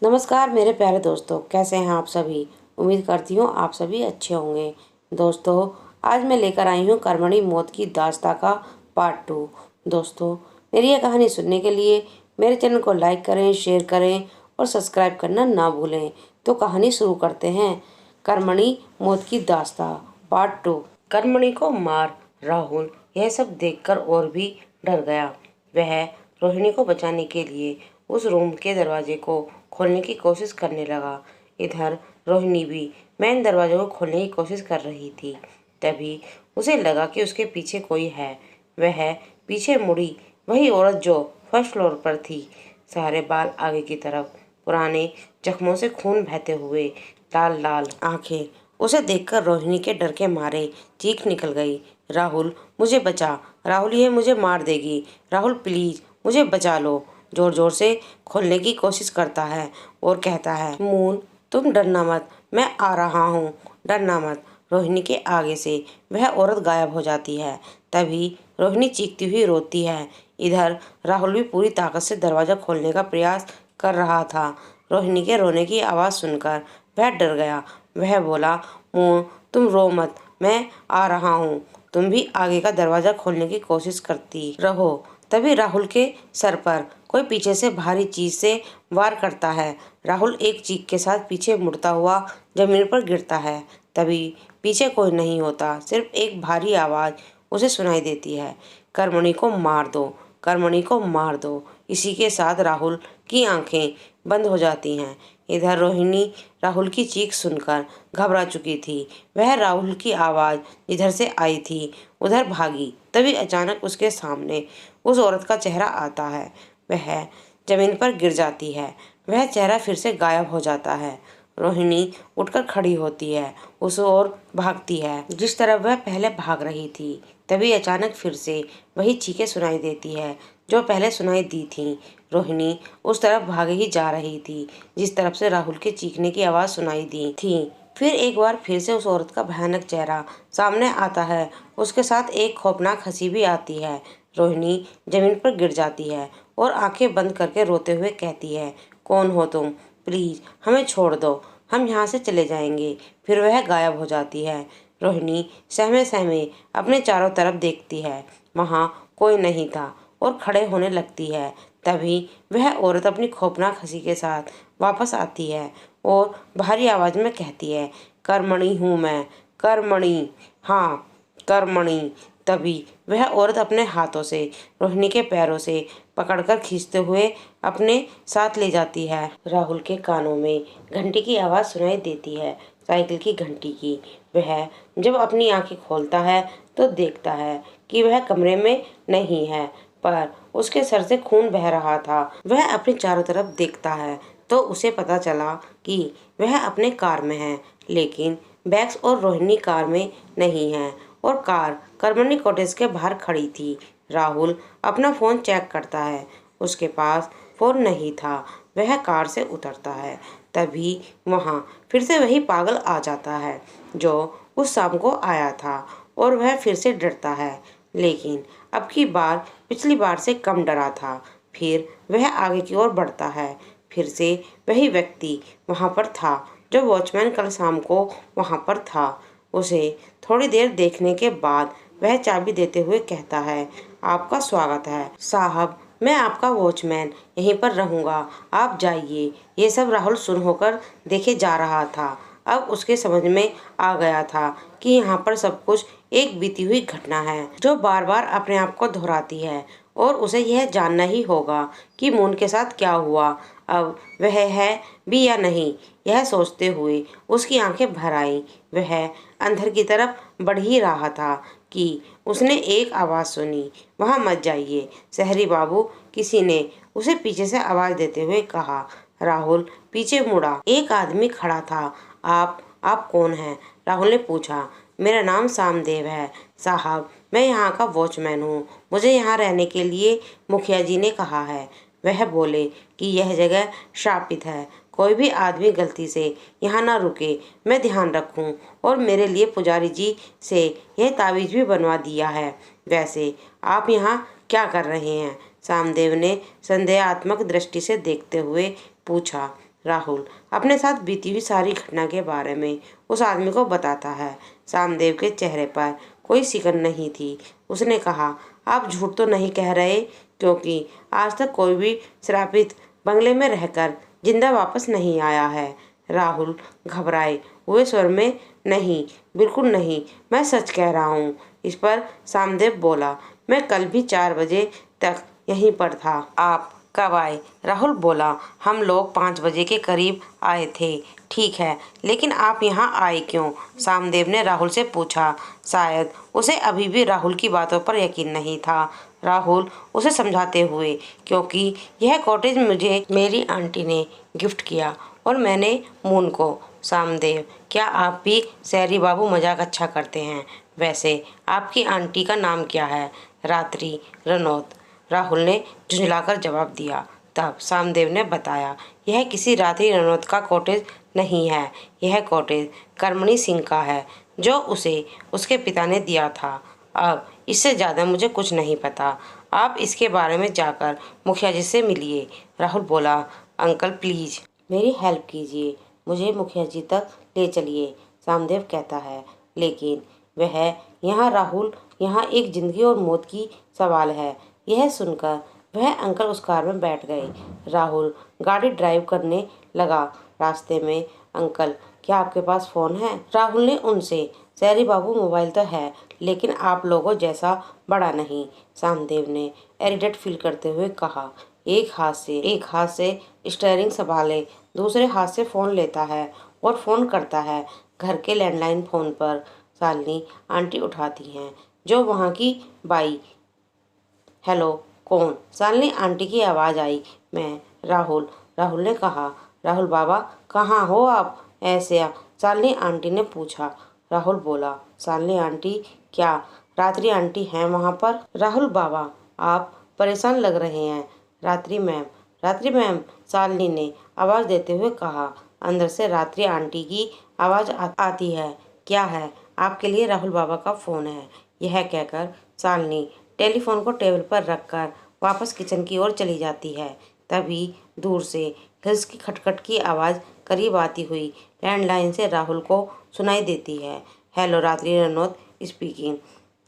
नमस्कार मेरे प्यारे दोस्तों, कैसे हैं आप सभी। उम्मीद करती हूँ आप सभी अच्छे होंगे। दोस्तों, आज मैं लेकर आई हूँ कर्मणी मौत की दास्तां का पार्ट 2। दोस्तों, मेरी यह कहानी सुनने के लिए मेरे चैनल को लाइक करें, शेयर करें और सब्सक्राइब करना ना भूलें। तो कहानी शुरू करते हैं। कर्मणी मौत की दास्तां पार्ट 2। कर्मणी को मार राहुल यह सब देखकर और भी डर गया। वह रोहिणी को बचाने के लिए उस रूम के दरवाजे को खोलने की कोशिश करने लगा। इधर रोहिणी भी मेन दरवाजे को खोलने की कोशिश कर रही थी। तभी उसे लगा कि उसके पीछे कोई है। वह पीछे मुड़ी, वही औरत जो फर्स्ट फ्लोर पर थी, सारे बाल आगे की तरफ, पुराने जख्मों से खून बहते हुए, लाल लाल आंखें। उसे देखकर रोहिणी के डर के मारे चीख निकल गई। राहुल, मुझे बचा। राहुल, ये मुझे मार देगी। राहुल प्लीज मुझे बचा लो। जोर जोर से खोलने की कोशिश करता है और कहता है, मून तुम डरना मत, मैं आ रहा हूँ, डरना मत। रोहिणी के आगे से वह औरत गायब हो जाती है। तभी रोहिणी चीखती हुई रोती है। इधर राहुल भी पूरी ताकत से दरवाजा खोलने का प्रयास कर रहा था। रोहिणी के रोने की आवाज़ सुनकर वह डर गया। वह बोला, मून तुम रो मत, मैं आ रहा हूँ। तुम भी आगे का दरवाजा खोलने की कोशिश करती रहो। तभी राहुल के सर पर कोई पीछे से भारी चीज से वार करता है। राहुल एक चीख के साथ पीछे मुड़ता हुआ जमीन पर गिरता है। तभी पीछे कोई नहीं होता, सिर्फ एक भारी आवाज उसे सुनाई देती है, कर्मणी को मार दो, कर्मणी को मार दो। इसी के साथ राहुल की आंखें बंद हो जाती हैं। इधर रोहिणी राहुल की चीख सुनकर घबरा चुकी थी। वह राहुल की आवाज़ जिधर से आई थी उधर भागी। तभी अचानक उसके सामने उस औरत का चेहरा आता है। वह जमीन पर गिर जाती है। वह चेहरा फिर से गायब हो जाता है। रोहिणी उठकर खड़ी होती है, उस ओर भागती है जिस तरफ वह पहले भाग रही थी। तभी अचानक फिर से वही चीखें सुनाई देती है जो पहले सुनाई दी थी। रोहिणी उस तरफ भागे ही जा रही थी जिस तरफ से राहुल के चीखने की आवाज़ सुनाई दी थी। फिर एक बार फिर से उस औरत का भयानक चेहरा सामने आता है। उसके साथ एक खौफनाक हंसी भी आती है। रोहिणी जमीन पर गिर जाती है और आंखें बंद करके रोते हुए कहती है, कौन हो तुम? प्लीज हमें छोड़ दो, हम यहाँ से चले जाएंगे। फिर वह गायब हो जाती है। रोहिणी सहमे सहमे अपने चारों तरफ देखती है। वहाँ कोई नहीं था और खड़े होने लगती है। तभी वह औरत अपनी खौफनाक हंसी के साथ वापस आती है और भारी आवाज में कहती है, कर्मणी हूँ मैं, कर्मणी, हाँ कर्मणी। तभी वह औरत अपने हाथों से रोहिणी के पैरों से पकड़कर खींचते हुए अपने साथ ले जाती है। राहुल के कानों में घंटी की आवाज़ सुनाई देती है, साइकिल की घंटी की। वह जब अपनी आंखें खोलता है तो देखता है कि वह कमरे में नहीं है, पर उसके सर से खून बह रहा था। वह अपने चारों तरफ देखता है तो उसे पता चला कि वह अपने कार में है, लेकिन बैग्स और रोहिणी कार में नहीं है और कार कर्मणी कॉटेज के बाहर खड़ी थी। राहुल अपना फ़ोन चेक करता है, उसके पास फ़ोन नहीं था। वह कार से उतरता है। तभी वहाँ फिर से वही पागल आ जाता है जो उस शाम को आया था और वह फिर से डरता है, लेकिन अब की बार पिछली बार से कम डरा था। फिर वह आगे की ओर बढ़ता है। फिर से वही व्यक्ति वहाँ पर था जो वॉचमैन कल शाम को वहाँ पर था। उसे थोड़ी देर देखने के बाद वह चाबी देते हुए कहता है, आपका स्वागत है साहब, मैं आपका वॉचमैन यहीं पर रहूँगा, आप जाइए। ये सब राहुल सुन होकर देखे जा रहा था। अब उसके समझ में आ गया था कि यहाँ पर सब कुछ एक बीती हुई घटना है जो बार बार अपने आप को दोहराती है और उसे यह जानना ही होगा कि मून के साथ क्या हुआ, अब वह है भी या नहीं। यह सोचते हुए उसकी आंखें भर आई। वह अंदर की तरफ बढ़ ही रहा था कि उसने एक आवाज़ सुनी, वहाँ मत जाइए शहरी बाबू, किसी ने उसे पीछे से आवाज़ देते हुए कहा। राहुल पीछे मुड़ा। एक आदमी खड़ा था। आप कौन हैं? राहुल ने पूछा। मेरा नाम सामदेव है साहब, मैं यहाँ का वॉचमैन हूँ, मुझे यहाँ रहने के लिए मुखिया जी ने कहा है। वह बोले कि यह जगह श्रापित है, कोई भी आदमी गलती से यहाँ ना रुके, मैं ध्यान रखूँ, और मेरे लिए पुजारी जी से यह तावीज़ भी बनवा दिया है। वैसे आप यहाँ क्या कर रहे हैं? सामदेव ने संदेहात्मक दृष्टि से देखते हुए पूछा। राहुल अपने साथ बीती हुई सारी घटना के बारे में उस आदमी को बताता है। सामदेव के चेहरे पर कोई सिकन नहीं थी। उसने कहा, आप झूठ तो नहीं कह रहे, क्योंकि आज तक कोई भी श्रापित बंगले में रहकर जिंदा वापस नहीं आया है। राहुल घबराए हुए स्वर में, नहीं, बिल्कुल नहीं, मैं सच कह रहा हूँ। इस पर सामदेव बोला, मैं कल भी 4 बजे तक यहीं पर था। आप कब आए? राहुल बोला, हम लोग 5 बजे के करीब आए थे। ठीक है, लेकिन आप यहाँ आए क्यों? सामदेव ने राहुल से पूछा। शायद उसे अभी भी राहुल की बातों पर यकीन नहीं था। राहुल उसे समझाते हुए, क्योंकि यह कॉटेज मुझे मेरी आंटी ने गिफ्ट किया और मैंने मून को। सामदेव, क्या आप भी शहरी बाबू मजाक अच्छा करते हैं? वैसे आपकी आंटी का नाम क्या है? रात्रि रनौत, राहुल ने झुंझलाकर जवाब दिया। तब सामदेव ने बताया, यह किसी रात्रि रनौत का कॉटेज नहीं है। यह कॉटेज कर्मणी सिंह का है, जो उसे उसके पिता ने दिया था। अब इससे ज़्यादा मुझे कुछ नहीं पता। आप इसके बारे में जाकर मुखिया जी से मिलिए। राहुल बोला, अंकल प्लीज़ मेरी हेल्प कीजिए, मुझे मुखिया जी तक ले चलिए। सामदेव कहता है, लेकिन वह यहाँ राहुल, यहाँ एक जिंदगी और मौत की सवाल है। यह सुनकर वह अंकल उस कार में बैठ गए। राहुल गाड़ी ड्राइव करने लगा। रास्ते में, अंकल क्या आपके पास फ़ोन है? राहुल ने उनसे, शहरी बाबू मोबाइल तो है, लेकिन आप लोगों जैसा बड़ा नहीं। सामदेव ने इरिटेट फील करते हुए कहा, एक हाथ से स्टीयरिंग संभाले, दूसरे हाथ से फ़ोन लेता है और फ़ोन करता है। घर के लैंडलाइन फ़ोन पर शालिनी आंटी उठाती हैं, जो वहाँ की बाई। हेलो, कौन? शालिनी आंटी की आवाज़ आई। मैं, राहुल। राहुल ने कहा, राहुल बाबा कहाँ हो आप? ऐसे शालिनी आंटी ने पूछा। राहुल बोला, शालिनी आंटी? क्या रात्रि आंटी हैं वहाँ पर? राहुल बाबा, आप परेशान लग रहे हैं। रात्रि मैम, शालिनी ने आवाज़ देते हुए कहा। अंदर से रात्रि आंटी की आवाज़ आती है। क्या है? आपके लिए राहुल बाबा का फ़ोन है। यह कहकर शालिनी टेलीफोन को टेबल पर रखकर वापस किचन की ओर चली जाती है। तभी दूर से घिस की खटखट की आवाज़ करीब आती हुई लैंडलाइन से राहुल को सुनाई देती है। हेलो, रात्रि रनौत स्पीकिंग।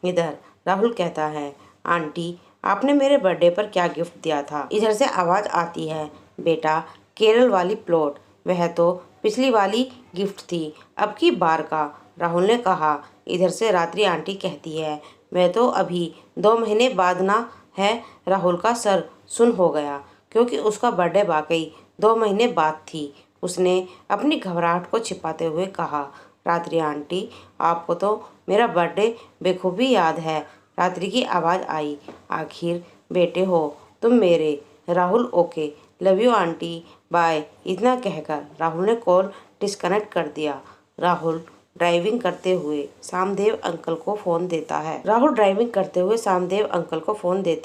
इधर राहुल कहता है, आंटी आपने मेरे बर्थडे पर क्या गिफ्ट दिया था? इधर से आवाज़ आती है, बेटा केरल वाली प्लॉट, वह तो पिछली वाली गिफ्ट थी, अब की बार का। राहुल ने कहा। इधर से रात्रि आंटी कहती है, वह तो अभी 2 महीने बाद ना है। राहुल का सर सुन हो गया, क्योंकि उसका बर्थडे वाकई 2 महीने बाद थी। उसने अपनी घबराहट को छिपाते हुए कहा, रात्रि आंटी आपको तो मेरा बर्थडे बेखूबी याद है। रात्रि की आवाज़ आई, आखिर बेटे हो तुम मेरे। Rahul, okay, love you aunty, bye. इतना कहकर राहुल ने कॉल डिस्कनेक्ट कर दिया। राहुल ड्राइविंग करते हुए सामदेव अंकल को फ़ोन देता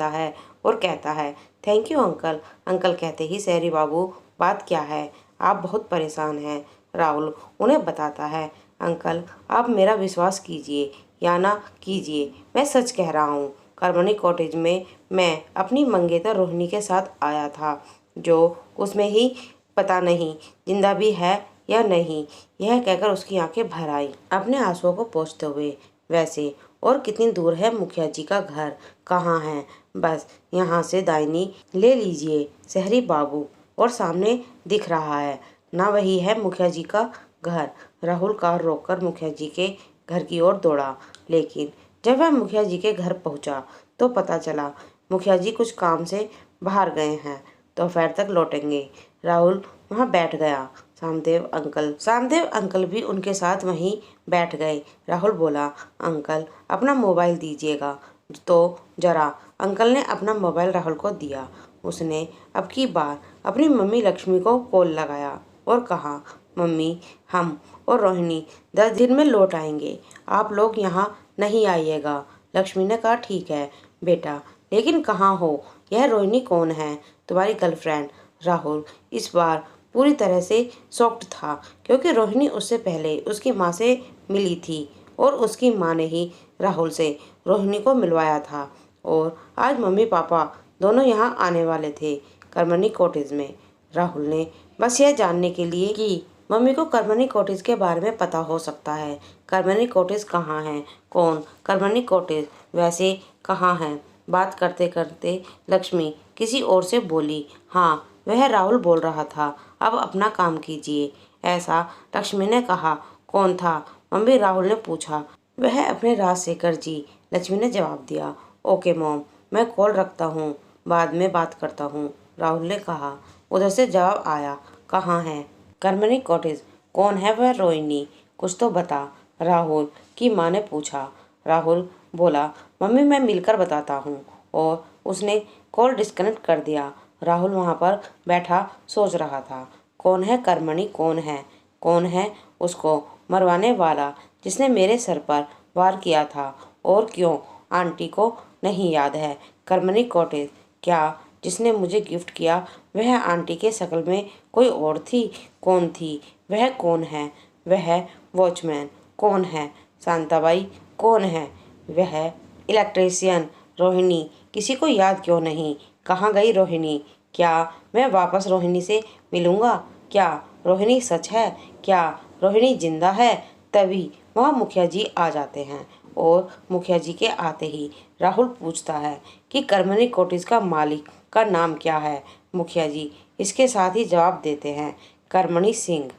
है और कहता है, थैंक यू अंकल। अंकल कहते ही, शहरी बाबू बात क्या है? आप बहुत परेशान हैं। राहुल उन्हें बताता है, अंकल आप मेरा विश्वास कीजिए या ना कीजिए, मैं सच कह रहा हूँ। कर्मणी कॉटेज में मैं अपनी मंगेतर रोहिणी के साथ आया था, जो उसमें ही पता नहीं जिंदा भी है या नहीं। यह कहकर उसकी आंखें भर आई, अपने आंसुओं को पोंछते हुए। वैसे और कितनी दूर है मुखिया जी का घर? कहाँ है? बस यहाँ से दाहिनी ले लीजिए शहरी बाबू, और सामने दिख रहा है ना, वही है मुखिया जी का घर। राहुल कार रोककर मुखिया जी के घर की ओर दौड़ा, लेकिन जब वह मुखिया जी के घर पहुंचा तो पता चला मुखिया जी कुछ काम से बाहर गए हैं, दोपहर तक लौटेंगे। राहुल वहां बैठ गया। सामदेव अंकल भी उनके साथ वहीं बैठ गए। राहुल बोला, अंकल अपना मोबाइल दीजिएगा तो जरा। अंकल ने अपना मोबाइल राहुल को दिया। उसने अब की बार अपनी मम्मी लक्ष्मी को कॉल लगाया और कहा, मम्मी हम और रोहिणी 10 दिन में लौट आएंगे, आप लोग यहाँ नहीं आइएगा। लक्ष्मी ने कहा, ठीक है बेटा, लेकिन कहाँ हो? यह रोहिणी कौन है? तुम्हारी गर्लफ्रेंड। राहुल इस बार पूरी तरह से शॉक्ड था, क्योंकि रोहिणी उससे पहले उसकी माँ से मिली थी और उसकी माँ ने ही राहुल से रोहिणी को मिलवाया था, और आज मम्मी पापा दोनों यहाँ आने वाले थे कर्मणी कॉटेज में। राहुल ने बस यह जानने के लिए कि मम्मी को कर्मनी कॉटेज के बारे में पता हो सकता है। कर्मनी कॉटेज कहाँ है? कौन कर्मनी कॉटेज? वैसे कहाँ है? बात करते करते लक्ष्मी किसी और से बोली। हाँ, वह राहुल बोल रहा था। अब अपना काम कीजिए, ऐसा लक्ष्मी ने कहा। कौन था? मम्मी राहुल ने पूछा। वह अपने राजशेखर जी, लक्ष्मी ने जवाब दिया। ओके मॉम, मैं कॉल रखता हूँ, बाद में बात करता हूँ, राहुल ने कहा। उधर से जवाब आया। कहाँ है कर्मनी कॉटेज? कौन है वह रोहिणी? कुछ तो बता, राहुल की माँ ने पूछा। राहुल बोला, मम्मी मैं मिलकर बताता हूँ, और उसने कॉल डिस्कनेक्ट कर दिया। राहुल वहाँ पर बैठा सोच रहा था। कौन है कर्मणी? कौन है? कौन है उसको मरवाने वाला जिसने मेरे सर पर वार किया था? और क्यों आंटी को नहीं याद है कर्मनी कॉटेज? क्या जिसने मुझे गिफ्ट किया वह आंटी के शक्ल में कोई और थी? कौन थी वह? कौन है वह? वॉचमैन कौन है? शांताबाई कौन है वह? इलेक्ट्रीशियन रोहिणी किसी को याद क्यों नहीं? कहाँ गई रोहिणी? क्या मैं वापस रोहिणी से मिलूंगा? क्या रोहिणी सच है? क्या रोहिणी जिंदा है? तभी वहाँ मुखिया जी आ जाते हैं, और मुखिया जी के आते ही राहुल पूछता है कि कर्मनी कॉटेज का मालिक का नाम क्या है? मुखिया जी इसके साथ ही जवाब देते हैं, कर्मणी सिंह।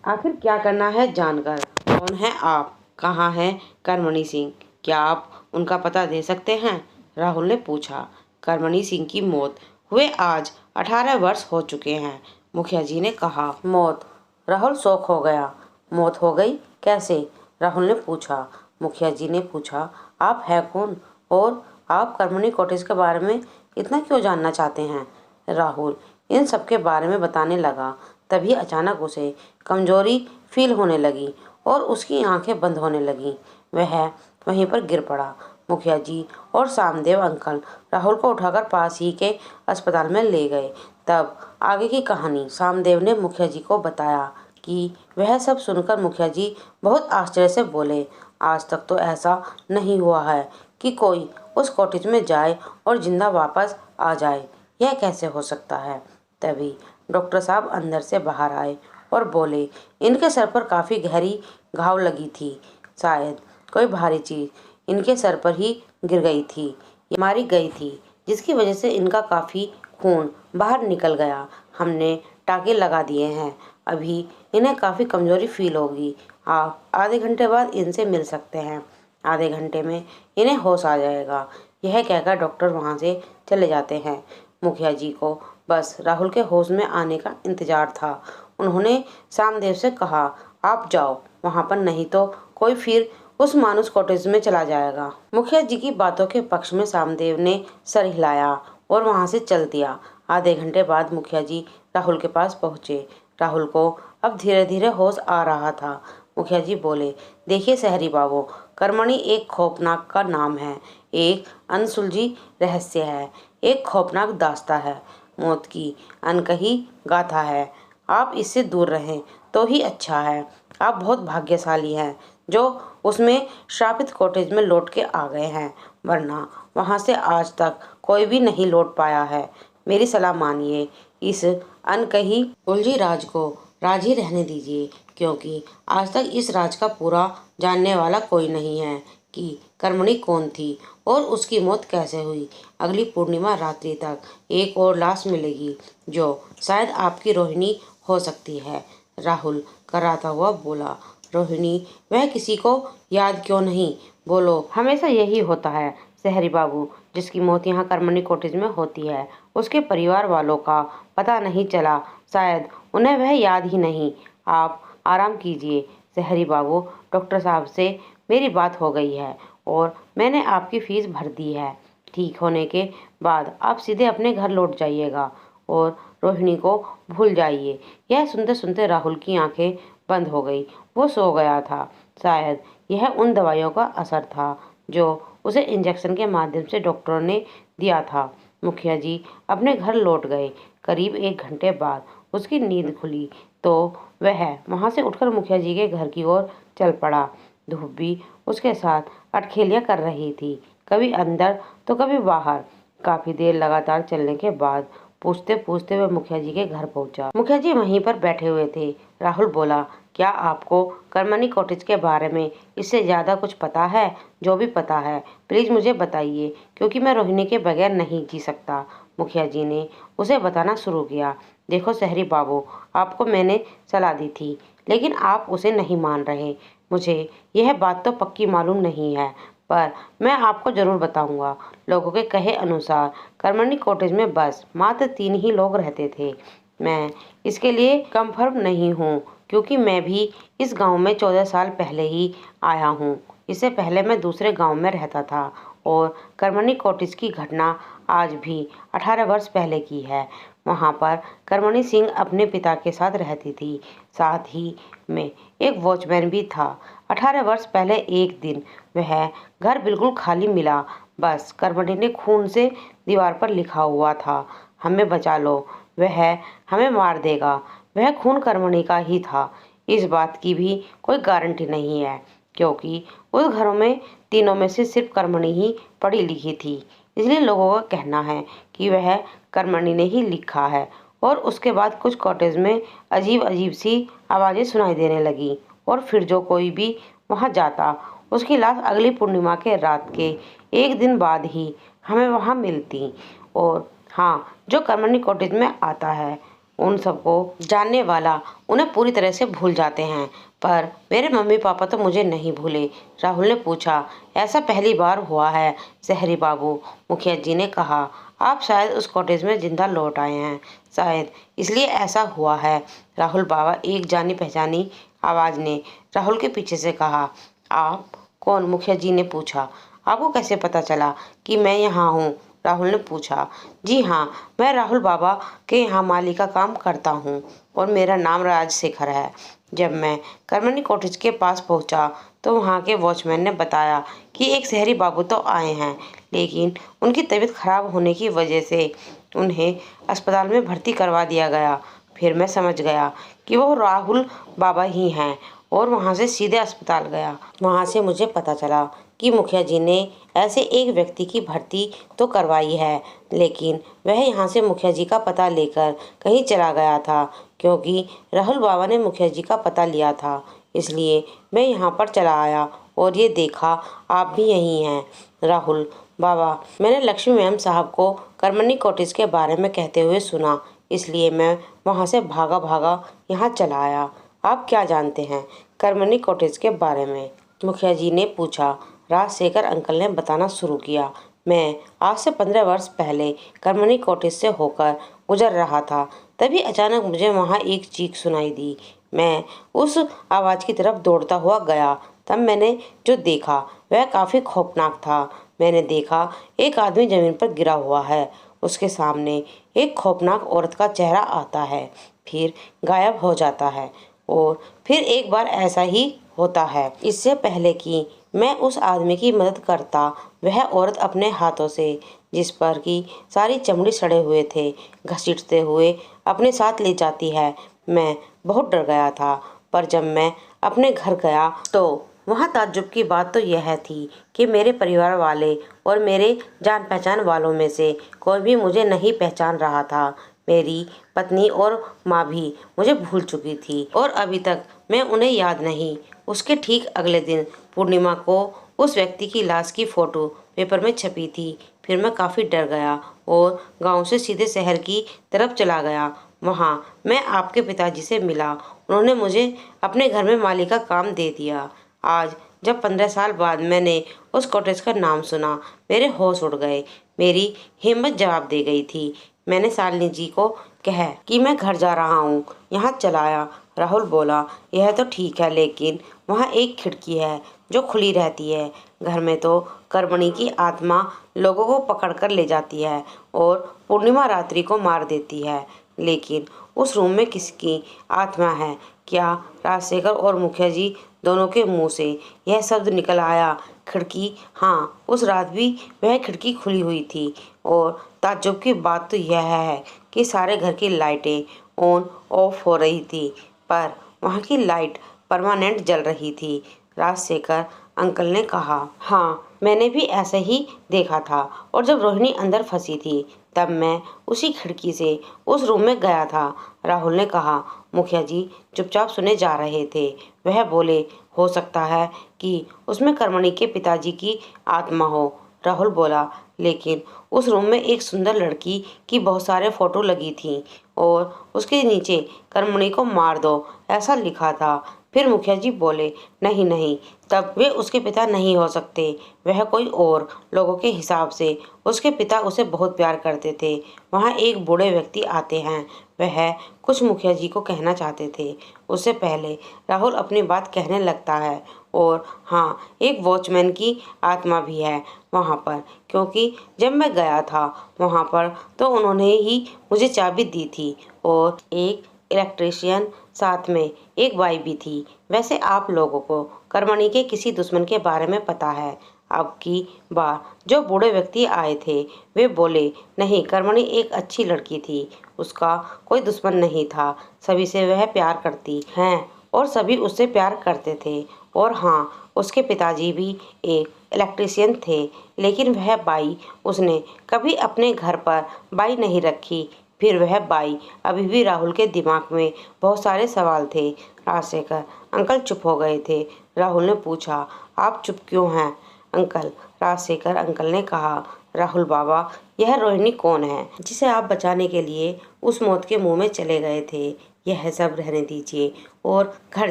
आखिर क्या करना है जानकर? कौन है आप? कहाँ है कर्मणी सिंह? क्या आप उनका पता दे सकते हैं? राहुल ने पूछा। कर्मणी सिंह की मौत हुए आज 18 वर्ष हो चुके हैं, मुखिया जी ने कहा। मौत? राहुल शौक हो गया। मौत हो गई? कैसे? राहुल ने पूछा। मुखिया जी ने पूछा, आप है कौन, और आप कर्मणी कॉटेज के बारे में इतना क्यों जानना चाहते हैं? राहुल इन सब के बारे में बताने लगा। तभी अचानक उसे कमजोरी फील होने लगी और उसकी आंखें बंद होने लगीं। वह वहीं पर गिर पड़ा। मुखिया जी और सामदेव अंकल राहुल को उठाकर पास ही के अस्पताल में ले गए। तब आगे की कहानी सामदेव ने मुखिया जी को बताया कि वह सब सुनकर मुखिया जी बहुत आश्चर्य से बोले, आज तक तो ऐसा नहीं हुआ है कि कोई उस कॉटेज में जाए और जिंदा वापस आ जाए। यह कैसे हो सकता है? तभी डॉक्टर साहब अंदर से बाहर आए और बोले, इनके सर पर काफ़ी गहरी घाव लगी थी, शायद कोई भारी चीज़ इनके सर पर ही गिर गई थी, या मारी गई थी, जिसकी वजह से इनका काफ़ी खून बाहर निकल गया। हमने टाँके लगा दिए हैं। अभी इन्हें काफ़ी कमज़ोरी फील होगी। आप आधे घंटे बाद इनसे मिल सकते हैं। आधे घंटे में इन्हें होश आ जाएगा। यह कहकर डॉक्टर वहाँ से चले जाते हैं। मुखिया जी को बस राहुल के होश में आने का इंतजार था। उन्होंने सामदेव से कहा, आप जाओ वहाँ पर, नहीं तो कोई फिर उस मानुस कॉटेज में चला जाएगा। मुखिया जी की बातों के पक्ष में सामदेव ने सर हिलाया और वहाँ से चल दिया। आधे घंटे बाद मुखिया जी राहुल के पास पहुँचे। राहुल को अब धीरे धीरे होश आ रहा था। मुखिया जी बोले, देखिए शहरी बाबू, कर्मणी एक खौफनाक का नाम है, एक अनसुलझी रहस्य है, एक खौफनाक दास्ता है, मौत की अनकही गाथा है। आप इससे दूर रहें तो ही अच्छा है। आप बहुत भाग्यशाली हैं जो उसमें श्रापित कॉटेज में लौट के आ गए हैं, वरना वहाँ से आज तक कोई भी नहीं लौट पाया है। मेरी सलाह मानिए, इस अनकही उलझी राज को राज ही रहने दीजिए, क्योंकि आज तक इस राज का पूरा जानने वाला कोई नहीं है कि कर्मणी कौन थी और उसकी मौत कैसे हुई। अगली पूर्णिमा रात्रि तक एक और लाश मिलेगी जो शायद आपकी रोहिणी हो सकती है। राहुल कराता हुआ बोला, रोहिणी? वह किसी को याद क्यों नहीं? बोलो। हमेशा यही होता है शहरी बाबू, जिसकी मौत यहाँ कर्मणी कॉटेज में होती है उसके परिवार वालों का पता नहीं चला, शायद उन्हें वह याद ही नहीं। आप आराम कीजिए शहरी बाबू, डॉक्टर साहब से मेरी बात हो गई है और मैंने आपकी फीस भर दी है। ठीक होने के बाद आप सीधे अपने घर लौट जाइएगा और रोहिणी को भूल जाइए। यह सुनते सुनते राहुल की आंखें बंद हो गई। वो सो गया था। शायद यह उन दवाइयों का असर था जो उसे इंजेक्शन के माध्यम से डॉक्टरों ने दिया था। मुखिया जी अपने घर लौट गए। करीब 1 घंटे बाद उसकी नींद खुली तो वह वहाँ से उठकर मुखिया जी के घर की ओर चल पड़ा। धूप भी उसके साथ अटखेलियाँ कर रही थी, कभी अंदर तो कभी बाहर। काफ़ी देर लगातार चलने के बाद पूछते पूछते वह मुखिया जी के घर पहुंचा। मुखिया जी वहीं पर बैठे हुए थे। राहुल बोला, क्या आपको करमनी कॉटेज के बारे में इससे ज्यादा कुछ पता है? जो भी पता है प्लीज मुझे बताइए, क्योंकि मैं रोहिणी के बगैर नहीं जी सकता। मुखिया जी ने उसे बताना शुरू किया। देखो शहरी बाबू, आपको मैंने सलाह दी थी, लेकिन आप उसे नहीं मान रहे। मुझे यह बात तो पक्की मालूम नहीं है, पर मैं आपको जरूर बताऊंगा। लोगों के कहे अनुसार करमनी कॉटेज में बस मात्र 3 ही लोग रहते थे। मैं इसके लिए कंफर्म नहीं हूँ, क्योंकि मैं भी इस गांव में 14 साल पहले ही आया हूँ। इससे पहले मैं दूसरे गांव में रहता था और करमनी कॉटेज की घटना आज भी 18 वर्ष पहले की है। वहाँ पर करमनी सिंह अपने पिता के साथ रहती थी। साथ ही में एक वॉचमैन भी था। 18 वर्ष पहले एक दिन वह घर बिल्कुल खाली मिला। बस करमनी ने खून से दीवार पर लिखा हुआ था, हमें बचा लो, वह हमें मार देगा। वह खून करमनी का ही था। इस बात की भी कोई गारंटी नहीं है, क्योंकि उस घरों में तीनों में से सिर्फ करमनी ही पढ़ी लिखी थी। इसलिए लोगों का कहना है कि वह करमनी ने ही लिखा है। और उसके बाद कुछ कॉटेज में अजीब अजीब सी आवाज़ें सुनाई देने लगी, और फिर जो कोई भी वहां जाता, उसकी लाश अगली पूर्णिमा के रात के एक दिन बाद ही हमें वहां मिलती। और हाँ, जो करमनी कॉटेज में आता है उन सबको जानने वाला उन्हें पूरी तरह से भूल जाते हैं, पर मेरे मम्मी पापा तो मुझे नहीं भूले। राहुल ने पूछा, ऐसा पहली बार हुआ है शहरी बाबू? मुखिया जी ने कहा, आप शायद उस कॉटेज में जिंदा लौट आए हैं, शायद इसलिए ऐसा हुआ है। राहुल बाबा, एक जानी पहचानी आवाज ने राहुल के पीछे से कहा। आप कौन? मुखिया जी ने पूछा। आपको कैसे पता चला कि मैं यहाँ हूँ? राहुल ने पूछा। जी हाँ, मैं राहुल बाबा के यहाँ माली का काम करता हूँ और मेरा नाम राजशेखर है। जब मैं करमनी कॉटेज के पास पहुँचा तो वहाँ के वॉचमैन ने बताया कि एक शहरी बाबू तो आए हैं, लेकिन उनकी तबीयत खराब होने की वजह से उन्हें अस्पताल में भर्ती करवा दिया गया। फिर मैं समझ गया कि वो राहुल बाबा ही हैं और वहाँ से सीधे अस्पताल गया। वहाँ से मुझे पता चला कि मुखिया जी ने ऐसे एक व्यक्ति की भर्ती तो करवाई है, लेकिन वह यहाँ से मुखिया जी का पता लेकर कहीं चला गया था, क्योंकि राहुल बाबा ने मुखिया जी का पता लिया था। इसलिए मैं यहाँ पर चला आया और ये देखा आप भी यहीं हैं। राहुल बाबा, मैंने लक्ष्मी मैम साहब को करमनी कॉटेज के बारे में कहते हुए सुना, इसलिए मैं वहाँ से भागा भागा यहाँ चला आया। आप क्या जानते हैं करमनी कॉटेज के बारे में? मुखिया जी ने पूछा। राजशेखर अंकल ने बताना शुरू किया। मैं आज से 15 वर्ष पहले करमनी कॉटेज से होकर गुजर रहा था, तभी अचानक मुझे वहाँ एक चीख सुनाई दी। मैं उस आवाज़ की तरफ दौड़ता हुआ गया। तब मैंने जो देखा वह काफ़ी खौफनाक था। मैंने देखा एक आदमी जमीन पर गिरा हुआ है, उसके सामने एक खौफनाक औरत का चेहरा आता है, फिर गायब हो जाता है, और फिर एक बार ऐसा ही होता है। इससे पहले कि मैं उस आदमी की मदद करता, वह औरत अपने हाथों से, जिस पर की सारी चमड़ी सड़े हुए थे, घसीटते हुए अपने साथ ले जाती है। मैं बहुत डर गया था, पर जब मैं अपने घर गया तो वहाँ ताज्जुब की बात तो यह थी कि मेरे परिवार वाले और मेरे जान पहचान वालों में से कोई भी मुझे नहीं पहचान रहा था। मेरी पत्नी और माँ भी मुझे भूल चुकी थी और अभी तक मैं उन्हें याद नहीं। उसके ठीक अगले दिन पूर्णिमा को उस व्यक्ति की लाश की फोटो पेपर में छपी थी। फिर मैं काफ़ी डर गया और गांव से सीधे शहर की तरफ चला गया। वहाँ मैं आपके पिताजी से मिला। उन्होंने मुझे अपने घर में माली का काम दे दिया। आज जब 15 साल बाद मैंने उस कॉटेज का नाम सुना, मेरे होश उड़ गए। मेरी हिम्मत जवाब दे गई थी। मैंने शालिनी जी को कहा कि मैं घर जा रहा हूँ, यहाँ चलाया। राहुल बोला, यह तो ठीक है, लेकिन वहाँ एक खिड़की है जो खुली रहती है। घर में तो करमनी की आत्मा लोगों को पकड़ कर ले जाती है और पूर्णिमा रात्रि को मार देती है, लेकिन उस रूम में किसकी आत्मा है? क्या राजशेखर और मुखिया जी दोनों के मुंह से यह शब्द निकल आया, खिड़की? हाँ, उस रात भी वह खिड़की खुली हुई थी। और ताज्जुब की बात तो यह है कि सारे घर की लाइटें ऑन ऑफ हो रही थी, पर वहाँ की लाइट परमानेंट जल रही थी। राजशेखर अंकल ने कहा, हाँ, मैंने भी ऐसे ही देखा था। और जब रोहिणी अंदर फंसी थी तब मैं उसी खिड़की से उस रूम में गया था। राहुल ने कहा। मुखिया जी चुपचाप सुने जा रहे थे। वह बोले, हो सकता है कि उसमें कर्मणी के पिताजी की आत्मा हो। राहुल बोला, लेकिन उस रूम में एक सुंदर लड़की की बहुत सारे फोटो लगी थी और उसके नीचे कर्मणी को मार दो ऐसा लिखा था। फिर मुखिया जी बोले, नहीं नहीं, तब वे उसके पिता नहीं हो सकते। वह कोई और लोगों के हिसाब से उसके पिता उसे बहुत प्यार करते थे। वहाँ एक बूढ़े व्यक्ति आते हैं। वह कुछ मुखिया जी को कहना चाहते थे। उससे पहले राहुल अपनी बात कहने लगता है। और हाँ, एक वॉचमैन की आत्मा भी है वहाँ पर, क्योंकि जब मैं गया था वहाँ पर तो उन्होंने ही मुझे चाबी दी थी और एक इलेक्ट्रीशियन, साथ में एक बाई भी थी। वैसे आप लोगों को कर्मणी के किसी दुश्मन के बारे में पता है? अब की बार जो बूढ़े व्यक्ति आए थे वे बोले, नहीं, कर्मणी एक अच्छी लड़की थी, उसका कोई दुश्मन नहीं था, सभी से वह प्यार करती हैं और सभी उससे प्यार करते थे। और हाँ, उसके पिताजी भी एक इलेक्ट्रीशियन थे, लेकिन वह बाई उसने कभी अपने घर पर बाई नहीं रखी। फिर वह बाई अभी भी राहुल के दिमाग में बहुत सारे सवाल थे। राजशेखर अंकल चुप हो गए थे। राहुल ने पूछा, आप चुप क्यों हैं अंकल? राजशेखर अंकल ने कहा, राहुल बाबा, यह रोहिणी कौन है जिसे आप बचाने के लिए उस मौत के मुंह में चले गए थे? यह सब रहने दीजिए और घर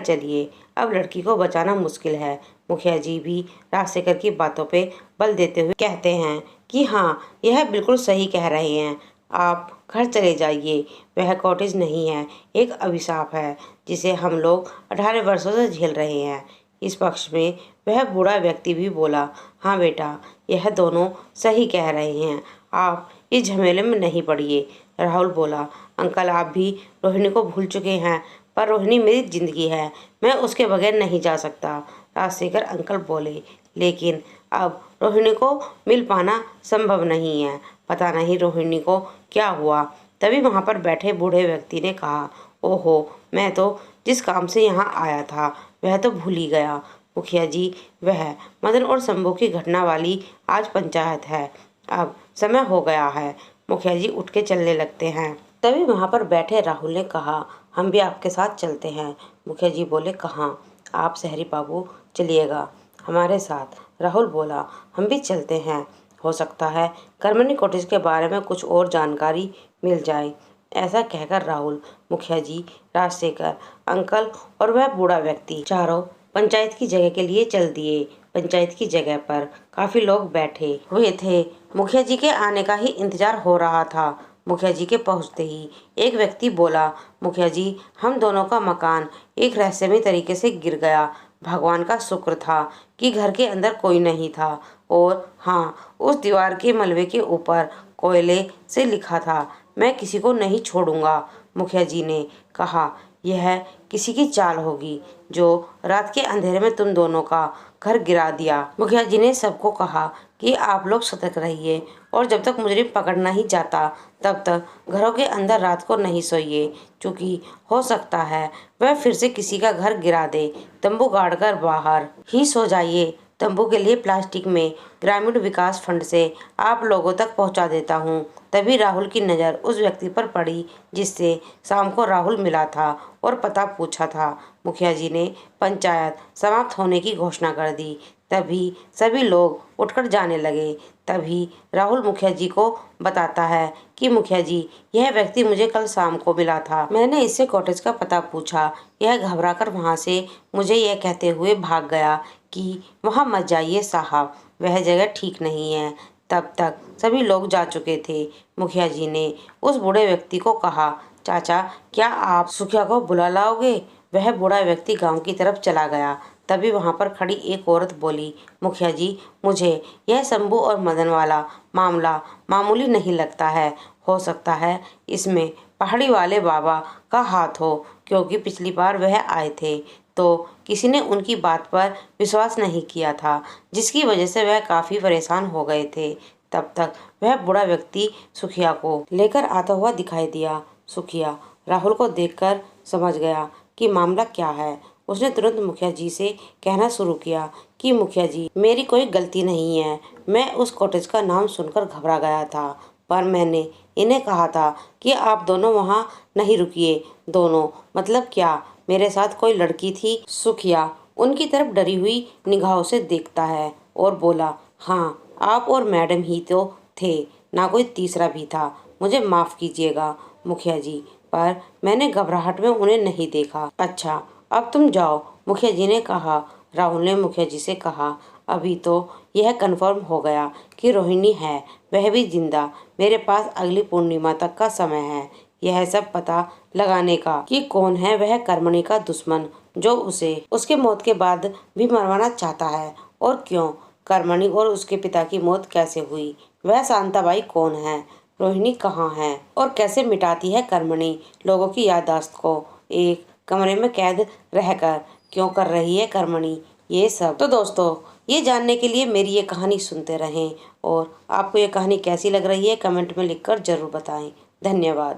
चलिए। अब लड़की को बचाना मुश्किल है। मुखिया जी भी राजशेखर की बातों पे बल देते हुए कहते हैं कि हाँ, यह बिल्कुल सही कह रहे हैं, आप घर चले जाइए। वह कॉटेज नहीं है, एक अभिशाप है जिसे हम लोग 18 वर्षों से झेल रहे हैं। इस पक्ष में वह बूढ़ा व्यक्ति भी बोला, हाँ बेटा, यह दोनों सही कह रहे हैं, आप इस झमेले में नहीं पड़िए। राहुल बोला, अंकल आप भी रोहिणी को भूल चुके हैं, पर रोहिणी मेरी जिंदगी है, मैं उसके बगैर नहीं जा सकता। राजशेखर अंकल बोले, लेकिन अब रोहिणी को मिल पाना संभव नहीं है। पता नहीं रोहिणी को क्या हुआ। तभी वहाँ पर बैठे बूढ़े व्यक्ति ने कहा, ओहो, मैं तो जिस काम से यहाँ आया था वह तो भूल ही गया। मुखिया जी, वह मदन और शंभू की घटना वाली आज पंचायत है। अब समय हो गया है। मुखिया जी उठ के चलने लगते हैं। तभी वहाँ पर बैठे राहुल ने कहा, हम भी आपके साथ चलते हैं। मुखिया जी बोले, कहाँ? आप शहरी बाबू चलिएगा हमारे साथ। राहुल बोला, हम भी चलते हैं, हो सकता है कर्मणी कॉटेज के बारे में कुछ और जानकारी मिल जाए। ऐसा कहकर राहुल, मुखिया जी, राजशेखर अंकल और वह बूढ़ा व्यक्ति चारों पंचायत की जगह के लिए चल दिए। पंचायत की जगह पर काफी लोग बैठे हुए थे। मुखिया जी के आने का ही इंतजार हो रहा था। मुखिया जी के पहुंचते ही एक व्यक्ति बोला, मुखिया जी, हम दोनों का मकान एक रहस्यमय तरीके से गिर गया। भगवान का शुक्र था कि घर के अंदर कोई नहीं था। और हाँ, उस दीवार के मलबे के ऊपर कोयले से लिखा था, मैं किसी को नहीं छोड़ूंगा। मुखिया जी ने कहा, यह किसी की चाल होगी जो रात के अंधेरे में तुम दोनों का घर गिरा दिया। मुखिया जी ने सबको कहा कि आप लोग सतर्क रहिए और जब तक मुजरिम पकड़ नहीं जाता तब तक घरों के अंदर रात को नहीं सोइए, क्योंकि हो सकता है वह फिर से किसी का घर गिरा दे। तंबू गाड़कर बाहर ही सो जाइए। तंबू के लिए प्लास्टिक में ग्रामीण विकास फंड से आप लोगों तक पहुंचा देता हूं। तभी राहुल की नज़र उस व्यक्ति पर पड़ी जिससे शाम को राहुल मिला था और पता पूछा था। मुखिया जी ने पंचायत समाप्त होने की घोषणा कर दी। तभी सभी लोग उठकर जाने लगे। तभी राहुल मुखिया जी को बताता है कि मुखिया जी, यह व्यक्ति मुझे कल शाम को मिला था। मैंने इससे कॉटेज का पता पूछा। यह घबराकर वहां से मुझे यह कहते हुए भाग गया कि वहां मत जाइए साहब, वह जगह ठीक नहीं है। तब तक सभी लोग जा चुके थे। मुखिया जी ने उस बूढ़े व्यक्ति को कहा, चाचा, क्या आप सुखिया को बुला लाओगे? वह बूढ़ा व्यक्ति गांव की तरफ चला गया। तभी वहां पर खड़ी एक औरत बोली, मुखिया जी, मुझे यह शंभू और मदन वाला मामला मामूली नहीं लगता है। हो सकता है इसमें पहाड़ी वाले बाबा का हाथ हो, क्योंकि पिछली बार वह आए थे तो किसी ने उनकी बात पर विश्वास नहीं किया था, जिसकी वजह से वह काफी परेशान हो गए थे। तब तक वह बूढ़ा व्यक्ति सुखिया को लेकर आता हुआ दिखाई दिया। सुखिया राहुल को देखकर समझ गया कि मामला क्या है। उसने तुरंत मुखिया जी से कहना शुरू किया कि मुखिया जी, मेरी कोई गलती नहीं है, मैं उस कॉटेज का नाम सुनकर घबरा गया था। पर मैंने इन्हें कहा था कि आप दोनों वहाँ नहीं रुकिए। दोनों मतलब क्या? मेरे साथ कोई लड़की थी। सुखिया उनकी तरफ डरी हुई निगाहों से देखता है और बोला, हाँ, आप और मैडम ही तो थे, ना कोई तीसरा भी था। मुझे माफ़ कीजिएगा मुखिया जी, पर मैंने घबराहट में उन्हें नहीं देखा। अच्छा, अब तुम जाओ, मुखिया जी ने कहा। राहुल ने मुखिया जी से कहा, अभी तो यह कन्फर्म हो गया कि रोहिणी है, वह भी जिंदा। मेरे पास अगली पूर्णिमा तक का समय है यह सब पता लगाने का कि कौन है वह कर्मणी का दुश्मन जो उसे उसके मौत के बाद भी मरवाना चाहता है, और क्यों। कर्मणी और उसके पिता की मौत कैसे हुई, वह शांताबाई कौन है, रोहिणी कहाँ है, और कैसे मिटाती है कर्मणी लोगों की याददाश्त को। एक कमरे में कैद रहकर क्यों कर रही है कर्मणी ये सब। तो दोस्तों, ये जानने के लिए मेरी ये कहानी सुनते रहें, और आपको ये कहानी कैसी लग रही है कमेंट में लिखकर जरूर बताएं। धन्यवाद।